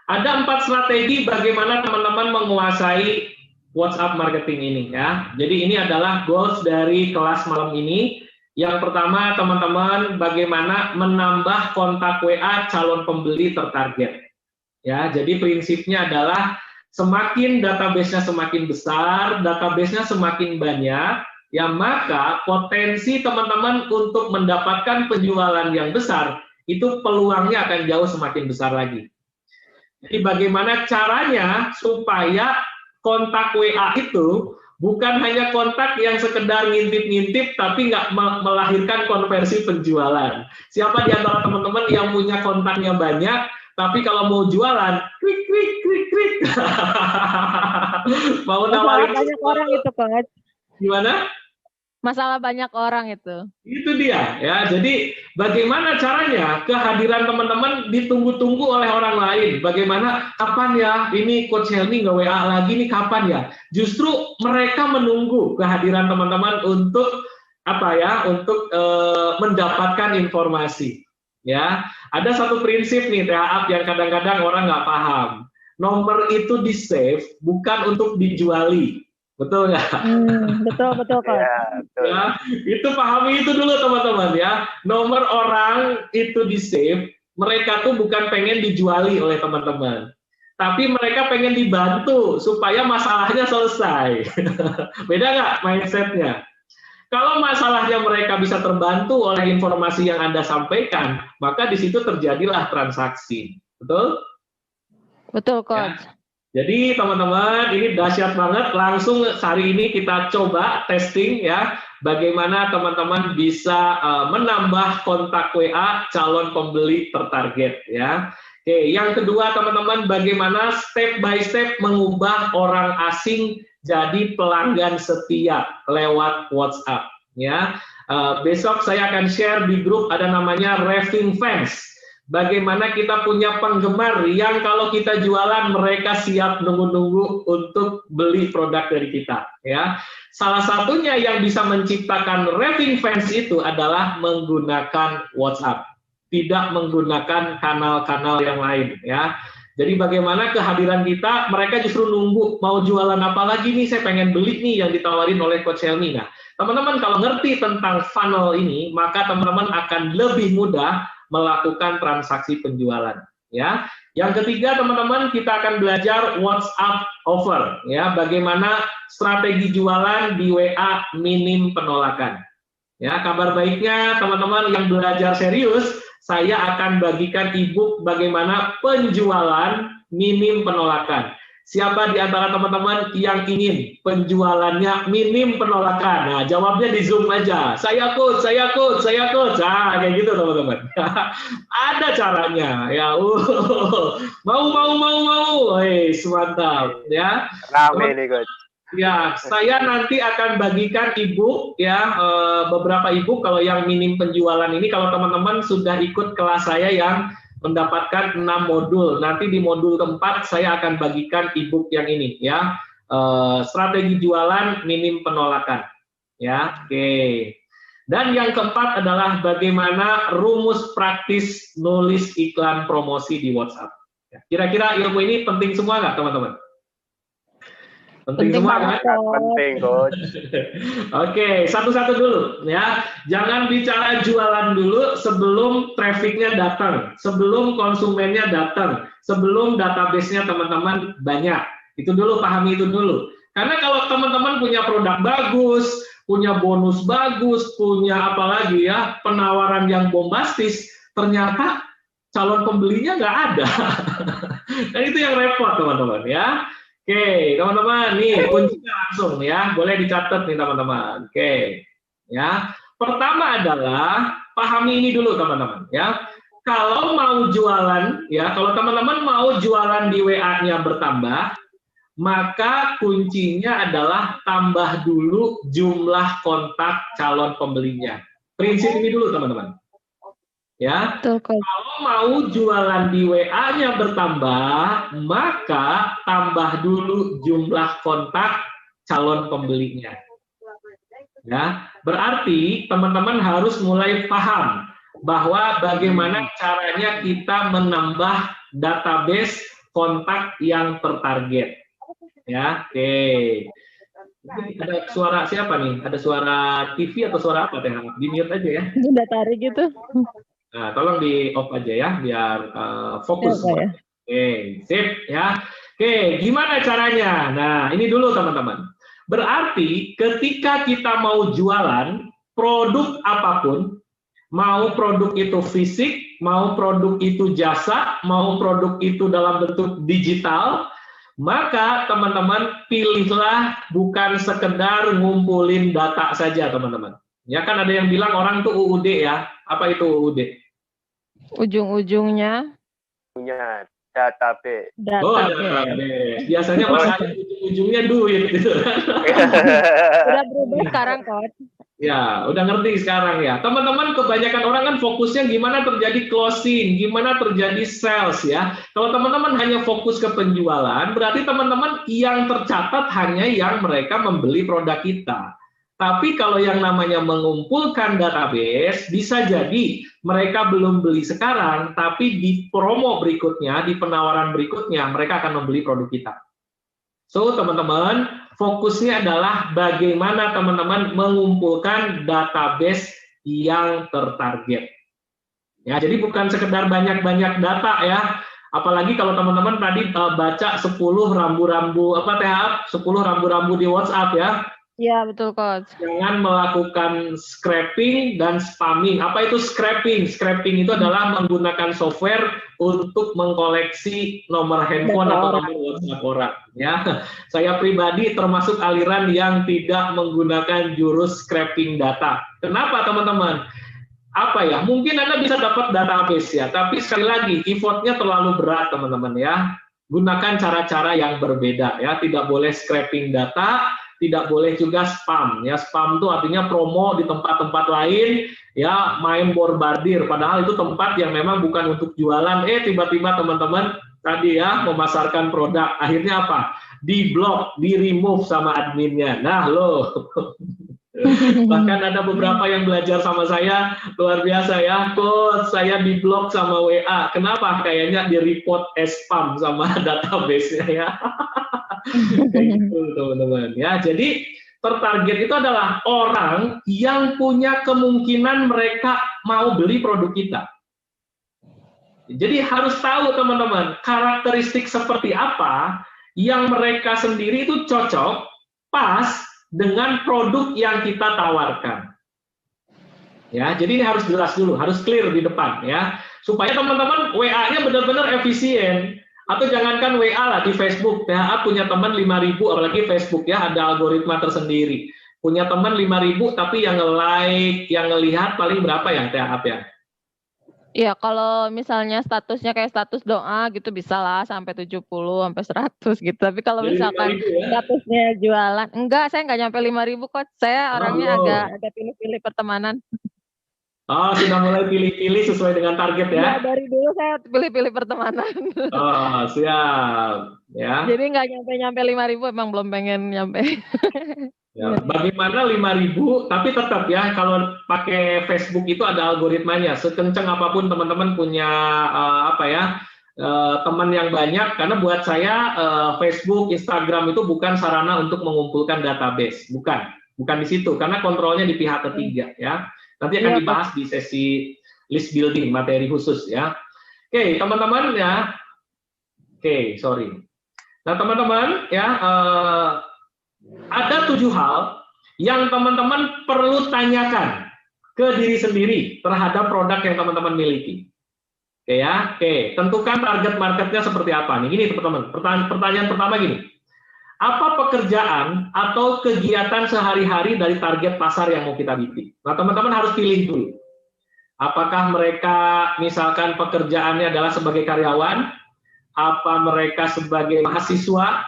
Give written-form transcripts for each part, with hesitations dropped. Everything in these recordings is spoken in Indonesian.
Ada 4 strategi bagaimana teman-teman menguasai WhatsApp marketing ini ya. Jadi ini adalah goals dari kelas malam ini. Yang pertama teman-teman bagaimana menambah kontak WA calon pembeli tertarget. Ya, jadi prinsipnya adalah semakin database-nya semakin besar, database-nya semakin banyak, ya maka potensi teman-teman untuk mendapatkan penjualan yang besar itu peluangnya akan jauh semakin besar lagi. Jadi bagaimana caranya supaya kontak WA itu bukan hanya kontak yang sekedar ngintip-ngintip tapi nggak melahirkan konversi penjualan. Siapa di antara teman-teman yang punya kontaknya banyak tapi kalau mau jualan, klik, klik, klik, klik. Mau nawarin banyak orang itu, Coach. Gimana? Masalah banyak orang itu. Itu dia, ya. Jadi bagaimana caranya kehadiran teman-teman ditunggu-tunggu oleh orang lain? Bagaimana, kapan ya ini Coach Helmi nggak WA lagi nih, kapan ya? Justru mereka menunggu kehadiran teman-teman untuk apa ya? Untuk mendapatkan informasi. Ya, ada satu prinsip nih THA yang kadang-kadang orang nggak paham. Nomor itu di save bukan untuk dijuali, betul nggak? Betul Coach. Ya, itu pahami itu dulu teman-teman ya. Nomor orang itu di save, mereka tuh bukan pengen dijuali oleh teman-teman, tapi mereka pengen dibantu supaya masalahnya selesai. Beda nggak mindsetnya? Kalau masalahnya mereka bisa terbantu oleh informasi yang Anda sampaikan, maka di situ terjadilah transaksi. Betul? Betul, Coach. Ya. Jadi teman-teman, ini dahsyat banget. Langsung hari ini kita coba testing ya, bagaimana teman-teman bisa menambah kontak WA calon pembeli tertarget ya. Oke, yang kedua teman-teman, bagaimana step by step mengubah orang asing jadi pelanggan setia lewat WhatsApp ya. Besok saya akan share di grup ada namanya raving fans. Bagaimana kita punya penggemar yang kalau kita jualan mereka siap nunggu-nunggu untuk beli produk dari kita ya. Salah satunya yang bisa menciptakan raving fans itu adalah menggunakan WhatsApp, tidak menggunakan kanal-kanal yang lain ya. Jadi bagaimana kehadiran kita, mereka justru nunggu mau jualan apa lagi nih, saya pengen beli nih yang ditawarin oleh Coach Helmi. Nah, teman-teman kalau ngerti tentang funnel ini, maka teman-teman akan lebih mudah melakukan transaksi penjualan. Ya, yang ketiga teman-teman kita akan belajar WhatsApp offer. Ya, bagaimana strategi jualan di WA minim penolakan. Ya, kabar baiknya teman-teman yang belajar serius, saya akan bagikan ebook bagaimana penjualan minim penolakan. Siapa di antara teman-teman yang ingin penjualannya minim penolakan? Nah, jawabnya di Zoom aja. Saya coach, saya coach, saya coach. Nah, kayak gitu teman-teman. Ada caranya. Ya, mau. Hei, mantap ya. Rame nih, coach. Ya, saya nanti akan bagikan ebook ya, beberapa ebook kalau yang minim penjualan ini kalau teman-teman sudah ikut kelas saya yang mendapatkan 6 modul. Nanti di modul keempat saya akan bagikan ebook yang ini ya. Strategi jualan minim penolakan. Ya, oke. Dan yang keempat adalah bagaimana rumus praktis nulis iklan promosi di WhatsApp. Kira-kira ilmu ini penting semua nggak teman-teman? Penting semua kan? Penting, coach. Oke, satu-satu dulu ya. Jangan bicara jualan dulu sebelum trafficnya datang, sebelum konsumennya datang, sebelum database-nya teman-teman banyak. Itu dulu, pahami itu dulu. Karena kalau teman-teman punya produk bagus, punya bonus bagus, punya apa lagi ya, penawaran yang bombastis, ternyata calon pembelinya nggak ada. Dan itu yang repot teman-teman ya. Oke, teman-teman, nih kuncinya langsung ya, boleh dicatat nih teman-teman. Oke, ya. Pertama adalah pahami ini dulu teman-teman ya. Kalau mau jualan ya, kalau teman-teman mau jualan di WA-nya bertambah, maka kuncinya adalah tambah dulu jumlah kontak calon pembelinya. Prinsip ini dulu teman-teman. Ya, kalau mau jualan di WA-nya bertambah, maka tambah dulu jumlah kontak calon pembelinya. Ya, berarti teman-teman harus mulai paham bahwa bagaimana caranya kita menambah database kontak yang tertarget. Ya, oke. Ada suara siapa nih? Ada suara TV atau suara apa? Di mute aja ya. Udah tarik gitu. Nah, tolong di off aja ya, biar fokus. Ya. Oke, sip ya. Oke, gimana caranya? Nah, ini dulu teman-teman. Berarti ketika kita mau jualan produk apapun, mau produk itu fisik, mau produk itu jasa, mau produk itu dalam bentuk digital, maka teman-teman pilihlah bukan sekedar ngumpulin data saja, teman-teman. Ya kan ada yang bilang orang tuh UUD ya. Apa itu UUD? Ujung-ujungnya Punya database. Oh, database. Biasanya masalahnya ujung-ujungnya duit gitu. Udah berubah sekarang, Coach. Ya, udah ngerti sekarang ya. Teman-teman, kebanyakan orang kan fokusnya gimana terjadi closing, gimana terjadi sales ya. Kalau teman-teman hanya fokus ke penjualan, berarti teman-teman yang tercatat hanya yang mereka membeli produk kita. Tapi kalau yang namanya mengumpulkan database, bisa jadi mereka belum beli sekarang, tapi di promo berikutnya, di penawaran berikutnya, mereka akan membeli produk kita. So, teman-teman, fokusnya adalah bagaimana teman-teman mengumpulkan database yang tertarget. Ya, jadi bukan sekedar banyak-banyak data ya. Apalagi kalau teman-teman tadi baca 10 rambu-rambu 10 rambu-rambu di WhatsApp ya. Iya, betul, Coach. Jangan melakukan scraping dan spamming. Apa itu scraping? Scraping itu adalah menggunakan software untuk mengkoleksi nomor handphone atau nomor WhatsApp orang. Ya, saya pribadi termasuk aliran yang tidak menggunakan jurus scraping data. Kenapa, teman-teman? Apa ya? Mungkin Anda bisa dapat database ya, tapi sekali lagi effortnya terlalu berat, teman-teman ya. Gunakan cara-cara yang berbeda ya. Tidak boleh scraping data. Tidak boleh juga spam ya. Spam itu artinya promo di tempat-tempat lain ya, main borbardir padahal itu tempat yang memang bukan untuk jualan. Tiba-tiba teman-teman tadi ya memasarkan produk, akhirnya apa? Di blok, di remove sama adminnya. Nah, loh. Bahkan ada beberapa yang belajar sama saya luar biasa ya, Coach, saya di blok sama WA. Kenapa? Kayaknya di report as spam sama database-nya ya. Kayak gitu, teman-teman ya. Jadi tertarget itu adalah orang yang punya kemungkinan mereka mau beli produk kita. Jadi harus tahu, teman-teman, karakteristik seperti apa yang mereka sendiri itu cocok pas dengan produk yang kita tawarkan. Ya, jadi ini harus jelas dulu, harus clear di depan ya, supaya teman-teman WA-nya benar-benar efisien. Atau jangankan WA lah, di Facebook, THA punya teman 5.000, apalagi Facebook ya, ada algoritma tersendiri. Punya teman 5.000, tapi yang nge-like, yang ngelihat paling berapa ya, THA ya? Iya, kalau misalnya statusnya kayak status doa gitu bisa lah sampai 70, sampai 100 gitu. Tapi kalau misalkan ya? Statusnya jualan, enggak, saya nggak nyampe 5.000 kok. Saya orangnya agak pilih-pilih pertemanan. Oh, sudah mulai pilih-pilih sesuai dengan target ya? Nah, dari dulu saya pilih-pilih pertemanan. Oh, siap. Ya. Jadi nggak nyampe 5.000, emang belum pengen nyampe. Ya, bagaimana 5.000, tapi tetap ya, kalau pakai Facebook itu ada algoritmanya. Sekencang apapun teman-teman punya teman yang banyak, karena buat saya Facebook, Instagram itu bukan sarana untuk mengumpulkan database. Bukan di situ, karena kontrolnya di pihak ketiga ya. Nanti akan dibahas di sesi list building, materi khusus ya. Oke, teman-teman ya. Oke, sorry. Nah, teman-teman ya, ada 7 hal yang teman-teman perlu tanyakan ke diri sendiri terhadap produk yang teman-teman miliki. Oke ya, oke. Tentukan target marketnya seperti apa nih. Gini teman-teman, pertanyaan pertama gini. Apa pekerjaan atau kegiatan sehari-hari dari target pasar yang mau kita bidik? Nah, teman-teman harus pilih dulu. Apakah mereka misalkan pekerjaannya adalah sebagai karyawan? Apa mereka sebagai mahasiswa,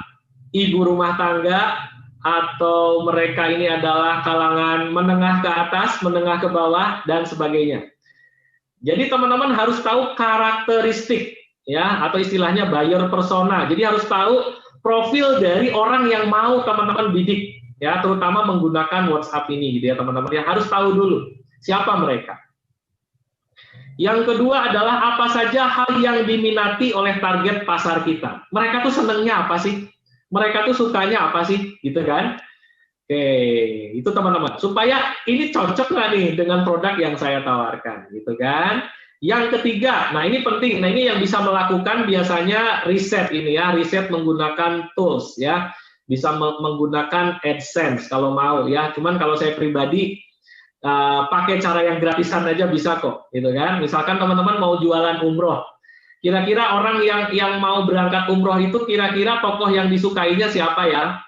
ibu rumah tangga, atau mereka ini adalah kalangan menengah ke atas, menengah ke bawah, dan sebagainya. Jadi teman-teman harus tahu karakteristik, ya, atau istilahnya buyer persona. Jadi harus tahu profil dari orang yang mau teman-teman bidik, ya, terutama menggunakan WhatsApp ini, gitu ya teman-teman. Ya, harus tahu dulu siapa mereka. Yang kedua adalah apa saja hal yang diminati oleh target pasar kita. Mereka tuh senengnya apa sih? Mereka tuh sukanya apa sih? Gitu kan? Oke, itu teman-teman. Supaya ini cocok nggak nih dengan produk yang saya tawarkan, gitu kan? Yang ketiga, nah ini penting. Nah ini yang bisa melakukan biasanya riset ini ya, riset menggunakan tools ya, bisa menggunakan AdSense kalau mau ya. Cuman kalau saya pribadi pakai cara yang gratisan aja bisa kok, gitu kan? Misalkan teman-teman mau jualan umroh, kira-kira orang yang mau berangkat umroh itu kira-kira tokoh yang disukainya siapa ya?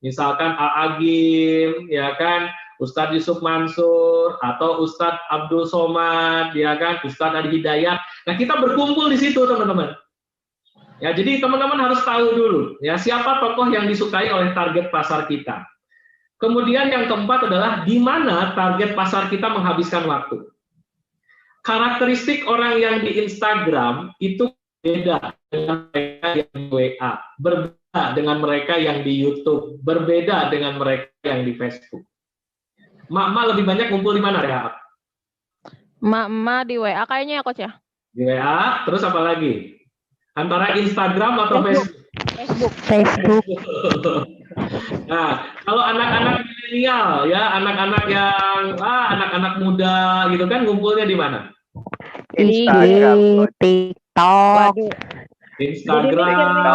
Misalkan A'agim, ya kan, Ustadz Yusuf Mansur, atau Ustadz Abdul Somad, ya kan, Ustadz Adi Hidayat. Nah, kita berkumpul di situ, teman-teman. Ya, jadi teman-teman harus tahu dulu, ya, siapa tokoh yang disukai oleh target pasar kita. Kemudian yang keempat adalah di mana target pasar kita menghabiskan waktu. Karakteristik orang yang di Instagram itu beda dengan mereka yang di WA, berbeda dengan mereka yang di YouTube, berbeda dengan mereka yang di Facebook. Mak lebih banyak ngumpul di mana ya? Mak di WA kayaknya ya Coach ya. Di WA, terus apa lagi? Antara Instagram atau Facebook? Facebook. Nah, kalau anak-anak milenial ya, anak-anak yang anak-anak muda gitu kan ngumpulnya di mana? Instagram. TikTok. Instagram.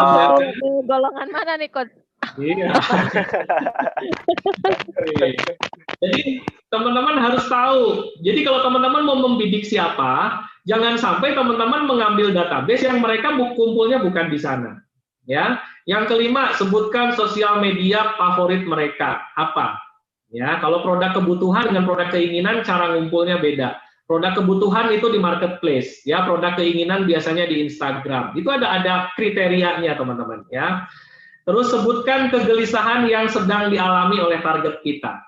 Golongan mana nih Coach? Iya. Jadi teman-teman harus tahu. Jadi kalau teman-teman mau membidik siapa, jangan sampai teman-teman mengambil database yang mereka kumpulnya bukan di sana. Ya. Yang kelima, sebutkan sosial media favorit mereka. Apa? Ya, kalau produk kebutuhan dengan produk keinginan cara ngumpulnya beda. Produk kebutuhan itu di marketplace, ya. Produk keinginan biasanya di Instagram. Itu ada kriterianya, teman-teman, ya. Terus sebutkan kegelisahan yang sedang dialami oleh target kita.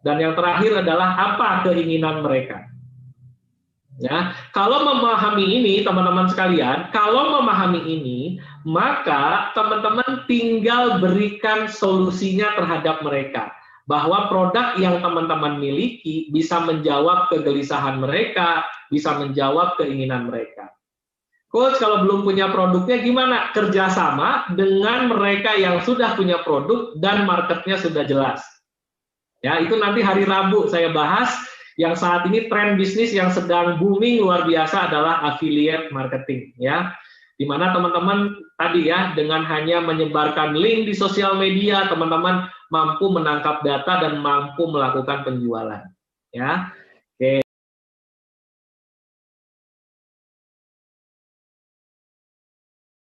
Dan yang terakhir adalah apa keinginan mereka. Ya, kalau memahami ini, teman-teman sekalian, kalau memahami ini, maka teman-teman tinggal berikan solusinya terhadap mereka. Bahwa produk yang teman-teman miliki bisa menjawab kegelisahan mereka, bisa menjawab keinginan mereka. Coach, kalau belum punya produknya gimana? Kerjasama dengan mereka yang sudah punya produk dan marketnya sudah jelas. Ya, itu nanti hari Rabu saya bahas. Yang saat ini tren bisnis yang sedang booming luar biasa adalah affiliate marketing, ya. Di mana teman-teman tadi ya, dengan hanya menyebarkan link di sosial media, teman-teman mampu menangkap data dan mampu melakukan penjualan, ya.